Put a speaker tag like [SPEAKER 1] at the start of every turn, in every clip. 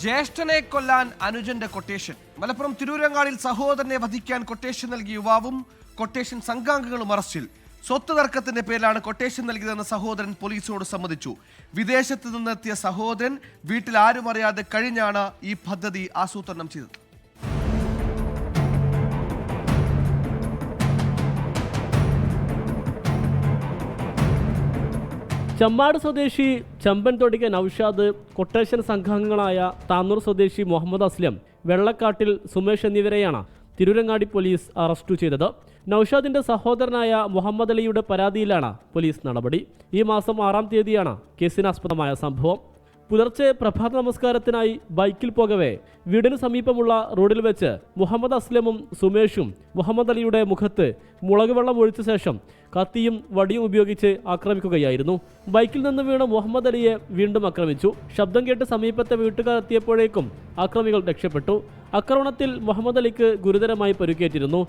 [SPEAKER 1] ജ്യേഷ്ഠനെ കൊല്ലാൻ അനുജന്റെ കൊട്ടേഷൻ. മലപ്പുറം തിരൂരങ്ങാടിയിൽ സഹോദരനെ വധിക്കാൻ കൊട്ടേഷൻ നൽകിയ യുവാവും കൊട്ടേഷൻ സംഘാംഗങ്ങളും അറസ്റ്റിൽ. സ്വത്ത് തർക്കത്തിന്റെ പേരിലാണ് കൊട്ടേഷൻ നൽകിയതെന്ന് സഹോദരൻ പോലീസിനോട് സമ്മതിച്ചു. വിദേശത്ത് നിന്നെത്തിയ സഹോദരൻ വീട്ടിൽ ആരും അറിയാതെ കഴിഞ്ഞാണ് ഈ പദ്ധതി ആസൂത്രണം ചെയ്തത്.
[SPEAKER 2] ചമ്മാട് സ്വദേശി ചമ്പൻ തൊടിക നൌഷാദ്, കൊട്ടേഷൻ സംഘാംഗങ്ങളായ താന്നൂർ സ്വദേശി മുഹമ്മദ് അസ്ലം, വെള്ളക്കാട്ടിൽ സുമേഷ് എന്നിവരെയാണ് തിരൂരങ്ങാടി പോലീസ് അറസ്റ്റ് ചെയ്തത്. നൌഷാദിന്റെ സഹോദരനായ മുഹമ്മദ് അലിയുടെ പരാതിയിലാണ് പോലീസ് നടപടി. ഈ മാസം 6-ാം തീയതിയാണ് കേസിനാസ്പദമായ സംഭവം. പുലർച്ചെ പ്രഭാത നമസ്കാരത്തിനായി ബൈക്കിൽ പോകവേ വീടിന് സമീപമുള്ള റോഡിൽ വെച്ച് മുഹമ്മദ് അസ്ലമും സുമേഷും മുഹമ്മദ് അലിയുടെ മുഖത്ത് മുളക് വെള്ളം ഒഴിച്ച ശേഷം കത്തിയും വടിയും ഉപയോഗിച്ച് ആക്രമിക്കുകയായിരുന്നു. ബൈക്കിൽ നിന്ന് വീണ മുഹമ്മദ് അലിയെ വീണ്ടും ആക്രമിച്ചു. ശബ്ദം കേട്ട് സമീപത്തെ വീട്ടുകാർ എത്തിയപ്പോഴേക്കും ആക്രമികൾ രക്ഷപ്പെട്ടു. ആക്രമണത്തിൽ മുഹമ്മദ് അലിക്ക് ഗുരുതരമായി പരിക്കേറ്റിരുന്നു.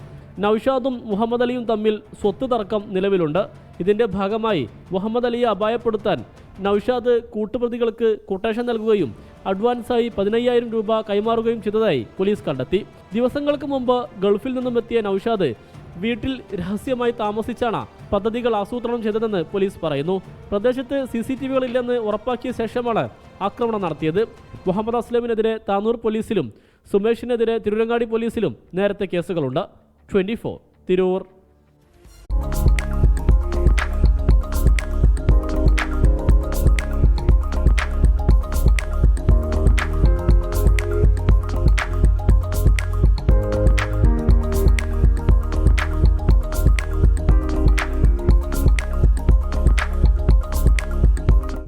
[SPEAKER 2] നൌഷാദും മുഹമ്മദ് അലിയും തമ്മിൽ സ്വത്ത് തർക്കം നിലവിലുണ്ട്. ഇതിന്റെ ഭാഗമായി മുഹമ്മദ് അലിയെ അപായപ്പെടുത്താൻ നൌഷാദ് കൂട്ടുപ്രതികൾക്ക് കൊട്ടേഷൻ നൽകുകയും അഡ്വാൻസായി 15,000 രൂപ കൈമാറുകയും ചെയ്തതായി പോലീസ് കണ്ടെത്തി. ദിവസങ്ങൾക്ക് മുമ്പ് ഗൾഫിൽ നിന്നും എത്തിയ നൌഷാദ് വീട്ടിൽ രഹസ്യമായി താമസിച്ചാണ് പദ്ധതികൾ ആസൂത്രണം ചെയ്തതെന്ന് പോലീസ് പറയുന്നു. പ്രദേശത്ത് CCTVകൾ ഇല്ലെന്ന് ഉറപ്പാക്കിയ ശേഷമാണ് ആക്രമണം നടത്തിയത്. മുഹമ്മദ് അസ്ലമിനെതിരെ താന്നൂർ പോലീസിലും സുമേഷിനെതിരെ തിരൂരങ്ങാടി പോലീസിലും നേരത്തെ കേസുകളുണ്ട്. 24 തിരൂർ.